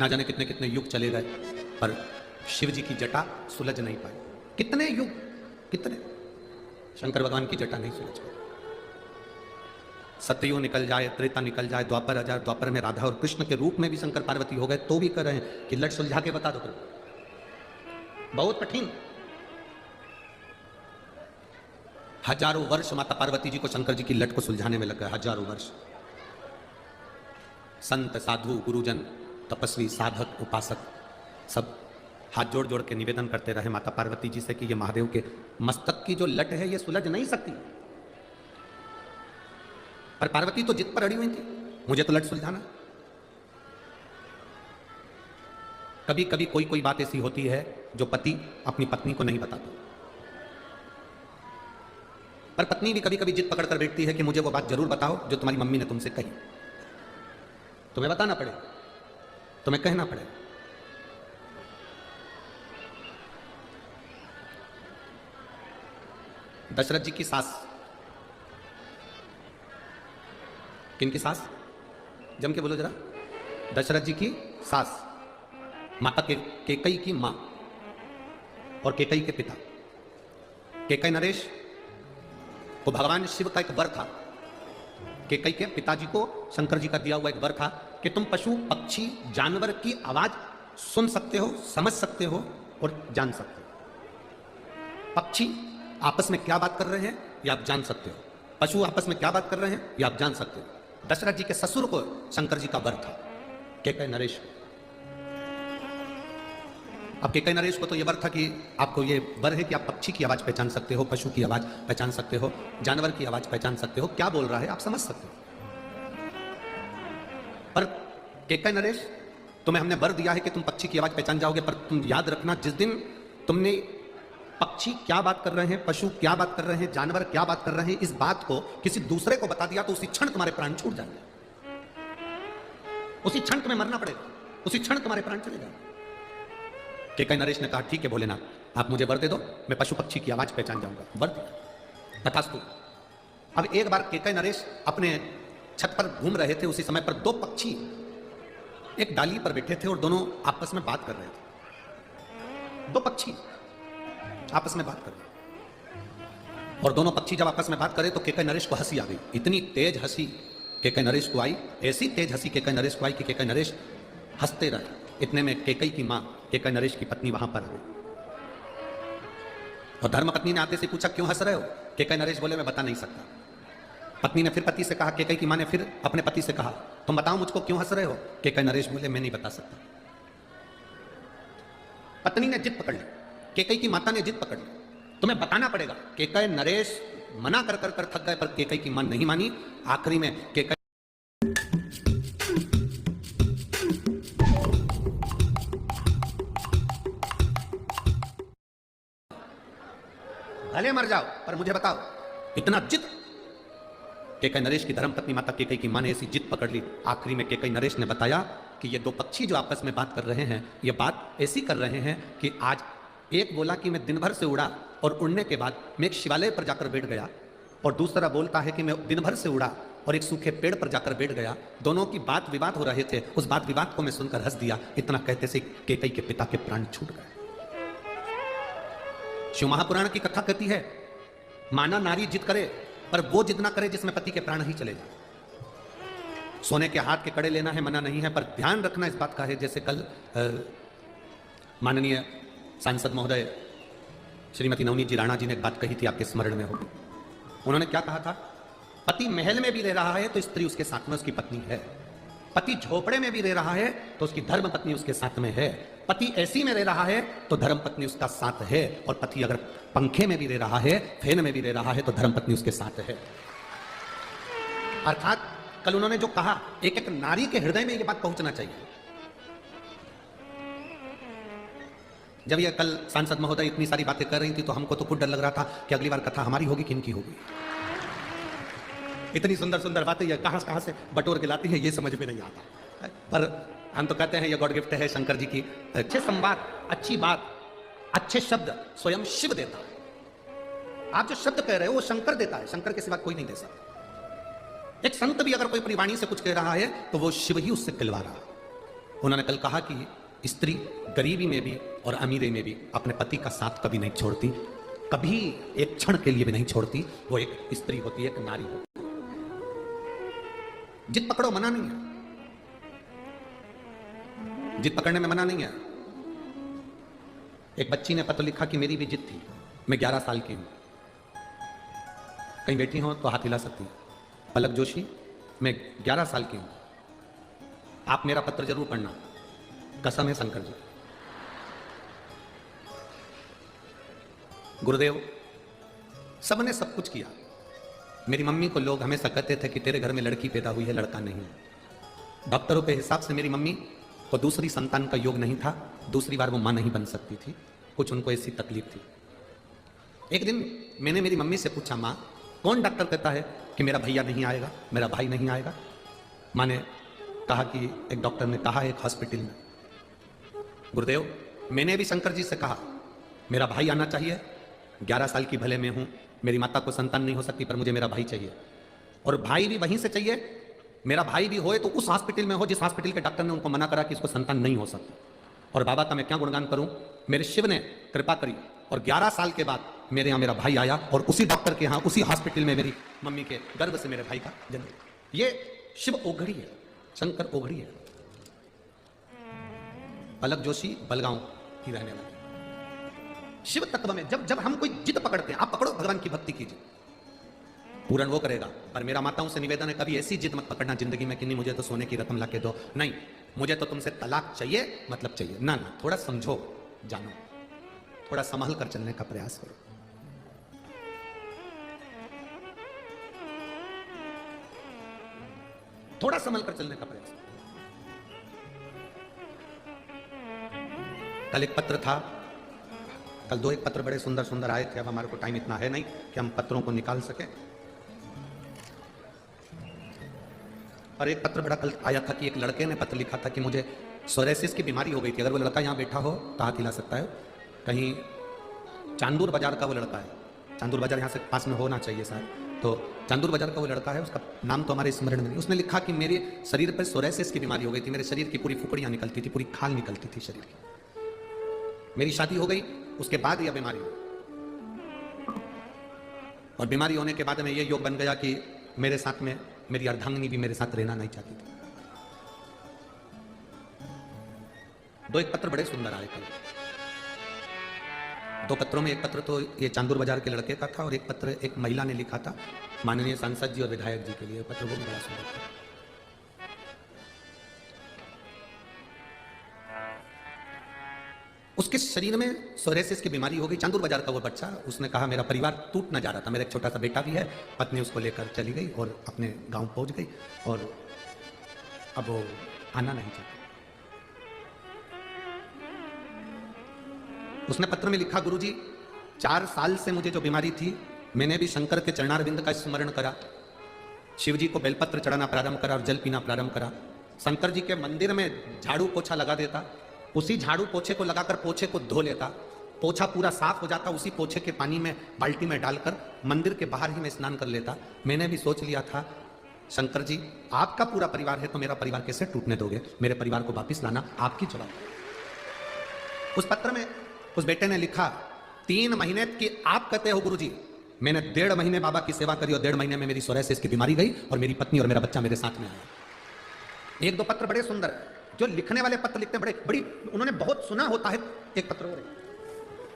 ना जाने कितने कितने युग चले गए, पर शिव जी की जटा सुलझ नहीं पाई। कितने युग, कितने, शंकर भगवान की जटा नहीं सुलझ पाई। सतयुग निकल जाए, त्रेता निकल जाए, द्वापर आ जाए, द्वापर में राधा और कृष्ण के रूप में भी शंकर पार्वती हो गए, तो भी कर रहे हैं कि लट सुलझा के बता दो। बहुत कठिन। हजारों वर्ष माता पार्वती जी को शंकर जी की लट को सुलझाने में लग गए, हजारों वर्ष। संत, साधु, गुरुजन, तपस्वी, साधक, उपासक सब हाथ जोड़ जोड़ के निवेदन करते रहे माता पार्वती जी से कि ये महादेव के मस्तक की जो लट है ये सुलझ नहीं सकती। पर पार्वती तो जिद पर अड़ी हुई थी, मुझे तो लट सुलझाना। कभी कभी कोई कोई बात ऐसी होती है जो पति अपनी पत्नी को नहीं बताता, पर पत्नी भी कभी कभी जिद पकड़ कर बैठती है कि मुझे वो बात जरूर बताओ जो तुम्हारी मम्मी ने तुमसे कही। तुम्हें बताना पड़े, तुम्हें कहना पड़े। दशरथ जी की सास, किनकी सास? जम के बोलो जरा। दशरथ जी की सास, माता केकई की मां और केकई के पिता। केकई नरेश को भगवान शिव का एक वर था। केकई के पिताजी को शंकर जी का दिया हुआ एक वर था कि तुम पशु, पक्षी, जानवर की आवाज सुन सकते हो, समझ सकते हो और जान सकते हो। पक्षी आपस में क्या बात कर रहे हैं ये आप जान सकते हो, पशु आपस में क्या बात कर रहे हैं ये आप जान सकते हो। दशरथ जी के ससुर को शंकर जी का वर था, केकई नरेश। अब केकई नरेश को तो ये वर था कि आपको ये वर है कि आप पक्षी की आवाज पहचान सकते हो, पशु की आवाज पहचान सकते हो, जानवर की आवाज पहचान सकते हो, क्या बोल रहा है आप समझ सकते हो। पर केकई नरेश, तुम्हें हमने वर दिया है कि तुम पक्षी की आवाज पहचान जाओगे, पर तुम याद रखना जिस दिन तुमने पक्षी क्या बात कर रहे हैं, पशु क्या बात कर रहे हैं, जानवर क्या बात कर रहे हैं, इस बात को किसी दूसरे को बता दिया तो उसी क्षण तुम्हारे प्राण छूट जाएंगे, उसी क्षण तुम्हें मरना पड़ेगा, उसी क्षण तुम्हारे प्राण चले जाएंगे। केकई नरेश ने कहा ठीक है भोलेनाथ, आप मुझे वर दे दो, मैं पशु पक्षी की आवाज पहचान जाऊंगा। वर दिया, तथास्तु। अब एक बार केकई नरेश अपने छत पर घूम रहे थे, उसी समय पर दो पक्षी एक डाली पर बैठे थे और दोनों आपस में बात कर रहे थे। दो पक्षी आपस में बात कर रहे, और दोनों पक्षी जब आपस में बात करे तो केकई नरेश को हंसी आ गई। इतनी तेज हंसी केकई नरेश को आई, ऐसी तेज हंसी केकई नरेश को आई कि केकई नरेश हंसते रहे। इतने में केकई की मां, केकई नरेश की पत्नी वहां पर आ गई और धर्मपत्नी ने आते से पूछा क्यों हंस रहे हो? केकई नरेश बोले मैं बता नहीं सकता। पत्नी ने फिर पति से कहा, केकई की मां ने फिर अपने पति से कहा तुम बताओ मुझको क्यों हंस रहे हो? केकई नरेश बोले मैं नहीं बता सकता। पत्नी ने जिद पकड़ ली, केकई की माता ने जिद पकड़ ली, तुम्हें बताना पड़ेगा। केकई नरेश मना कर कर कर थक गए, पर केकई की मां नहीं मानी। आखिरी में केकई भले मर जाओ पर मुझे बताओ, इतना जिद। केकई नरेश की धर्मपत्नी माता केकई की मां ने ऐसी जिद पकड़ ली, आखिरी में केकई नरेश ने बताया कि ये दो पक्षी जो आपस में बात कर रहे हैं ये बात ऐसी कर रहे हैं कि आज एक बोला कि मैं दिन भर से उड़ा और उड़ने के बाद मैं एक शिवालय पर जाकर बैठ गया, और दूसरा बोलता है कि मैं दिन भर से उड़ा और एक सूखे पेड़ पर जाकर बैठ गया। दोनों की बात विवाद हो रहे थे, उस बात विवाद को मैं सुनकर हंस दिया। इतना कहते से केकई के पिता के प्राण छूट गए। शिव महापुराण की कथा कहती है माना नारी जिद करे पर वो जिद ना करे जिसमें पति के प्राण ही चले जाए। सोने के हाथ के कड़े लेना है मना नहीं है, पर ध्यान रखना इस बात का है, जैसे कल माननीय सांसद महोदय श्रीमती नवनीत जी राणा जी ने एक बात कही थी, आपके स्मरण में होगी। उन्होंने क्या कहा था? पति महल में भी रह रहा है तो स्त्री उसके साथ में उसकी पत्नी है, पति झोपड़े में भी रह रहा है तो उसकी धर्म पत्नी उसके साथ में है, पति एसी में रह रहा है तो धर्म पत्नी उसका साथ है, और पति अगर पंखे में भी रह रहा है, फैन में भी रह रहा है तो धर्म पत्नी उसके साथ है। अर्थात कल उन्होंने जो कहा, एक एक नारी के हृदय में ये बात पहुंचना चाहिए। जब ये कल सांसद महोदय इतनी सारी बातें कर रही थी तो हमको तो खुद डर लग रहा था कि अगली बार कथा हमारी होगी कि इनकी होगी। इतनी सुंदर सुंदर बातें ये कहां से बटोर के लाती है ये समझ में नहीं आता, पर हम तो कहते हैं ये गॉड गिफ्ट है शंकर जी की। अच्छे संवाद, अच्छी बात, अच्छे शब्द स्वयं शिव देता है। आप जो शब्द कह रहे हो वो शंकर देता है, शंकर के सिवा कोई नहीं दे सकता। एक संत भी अगर कोई अपनी वाणी से कुछ कह रहा है तो वो शिव ही उससे कहलवा रहा है। उन्होंने कल कहा कि स्त्री गरीबी में भी और अमीरी में भी अपने पति का साथ कभी नहीं छोड़ती, कभी एक क्षण के लिए भी नहीं छोड़ती। वो एक स्त्री होती है, एक नारी होती है। जिद पकड़ो, मना नहीं है, जिद पकड़ने में मना नहीं है। एक बच्ची ने पत्र लिखा कि मेरी भी जिद थी, मैं 11 साल की हूं। कहीं बैठी हो तो हाथ हिला सकती है। पलक जोशी, मैं 11 साल की हूं, आप मेरा पत्र जरूर पढ़ना, कसम है शंकर जी। गुरुदेव, सबने सब कुछ किया। मेरी मम्मी को लोग हमेशा कहते थे कि तेरे घर में लड़की पैदा हुई है, लड़का नहीं। डॉक्टरों के हिसाब से मेरी मम्मी को दूसरी संतान का योग नहीं था, दूसरी बार वो मां नहीं बन सकती थी, कुछ उनको ऐसी तकलीफ थी। एक दिन मैंने मेरी मम्मी से पूछा, मां कौन डॉक्टर कहता है कि मेरा भैया नहीं आएगा, मेरा भाई नहीं आएगा? मां ने कहा कि एक डॉक्टर ने कहा एक हॉस्पिटल में। गुरुदेव, मैंने भी शंकर जी से कहा मेरा भाई आना चाहिए, 11 साल की भले में हूं, मेरी माता को संतान नहीं हो सकती, पर मुझे मेरा भाई चाहिए, और भाई भी वहीं से चाहिए। मेरा भाई भी होए तो उस हॉस्पिटल में हो जिस हॉस्पिटल के डॉक्टर ने उनको मना करा कि इसको संतान नहीं हो सकती। और बाबा का मैं क्या गुणगान करूं, मेरे शिव ने कृपा करी और 11 साल के बाद मेरे यहाँ मेरा भाई आया, और उसी डॉक्टर के यहाँ उसी हॉस्पिटल में मेरी मम्मी के गर्भ से मेरे भाई का जन्म। ये शिव ओघड़ी है, शंकर ओघड़ी है। पलक जोशी बलगांव की रहने वाली। शिव तत्व में जब जब हम कोई जिद पकड़ते हैं, आप पकड़ो, भगवान की भक्ति कीजिए, पूर्ण वो करेगा। पर मेरा माताओं से निवेदन है, कभी ऐसी जिद मत पकड़ना जिंदगी में कि नहीं मुझे तो सोने की रकम लाके दो, नहीं मुझे तो तुमसे तलाक चाहिए, मतलब चाहिए। ना ना, थोड़ा समझो, जानो, थोड़ा संभल कर चलने का प्रयास करो। थोड़ा संभल कर चलने का प्रयास करो। कल एक पत्र था, कल 2 एक पत्र बड़े सुंदर सुंदर आए थे। अब हमारे को टाइम इतना है नहीं कि हम पत्रों को निकाल सके। और एक पत्र बड़ा कल आया था कि एक लड़के ने पत्र लिखा था कि मुझे सोरेसिस की बीमारी हो गई थी। अगर वो लड़का यहाँ बैठा हो तो हाथ हिला सकता है। कहीं चांदूर बाजार का वो लड़का है, चांदूर बाजार यहाँ से पास में होना चाहिए शायद, तो चांदूर बाजार का वो लड़का है, उसका नाम तो हमारे स्मरण में नहीं। उसने लिखा कि मेरे शरीर पर सोरेसिस की बीमारी हो गई थी, मेरे शरीर की पूरी फुकड़ियाँ निकलती थी, पूरी खाल निकलती थी शरीर की। मेरी शादी हो गई, उसके बाद यह बीमारी हुई, और बीमारी होने के बाद में यह योग बन गया कि मेरे साथ में मेरी अर्धांगिनी भी मेरे साथ रहना नहीं चाहती थी। 2 एक पत्र बड़े सुंदर आए कल। 2 पत्रों में एक पत्र तो ये चांदूर बाजार के लड़के का था, और एक पत्र एक महिला ने लिखा था माननीय सांसद जी और विधायक जी के लिए। पत्र वो भी बड़ा सुंदर था। उसके शरीर में सोरेसिस की बीमारी हो गई, चांदूर बाजार का वो बच्चा। उसने कहा मेरा परिवार टूट न जा रहा था, मेरा एक छोटा सा बेटा भी है, पत्नी उसको लेकर चली गई और अपने गांव पहुंच गई, और अब वो आना नहीं चाहती। उसने पत्र में लिखा, गुरुजी 4 साल से मुझे जो बीमारी थी, मैंने भी शंकर के चरणारविंद का स्मरण करा, शिव जी को बेलपत्र चढ़ाना प्रारंभ करा और जल पीना प्रारंभ करा। शंकर जी के मंदिर में झाड़ू पोछा लगा देता, उसी झाड़ू पोछे को लगाकर पोछे को धो लेता, पोछा पूरा साफ हो जाता, उसी पोछे के पानी में बाल्टी में डालकर मंदिर के बाहर ही मैं स्नान कर लेता। मैंने भी सोच लिया था, शंकर जी आपका पूरा परिवार है तो मेरा परिवार कैसे टूटने दोगे, मेरे परिवार को वापिस लाना आपकी जवाबदारी। उस पत्र में उस बेटे ने लिखा, 3 महीने की आप कहते हो गुरुजी, मैंने 1.5 महीने बाबा की सेवा करी और 1.5 महीने में मेरी सोरेसिस की बीमारी गई और मेरी पत्नी और मेरा बच्चा मेरे साथ में आया। 1-2 पत्र बड़े सुंदर, जो लिखने वाले पत्र लिखते हैं बड़ी उन्होंने बहुत सुना होता है। एक पत्र और है,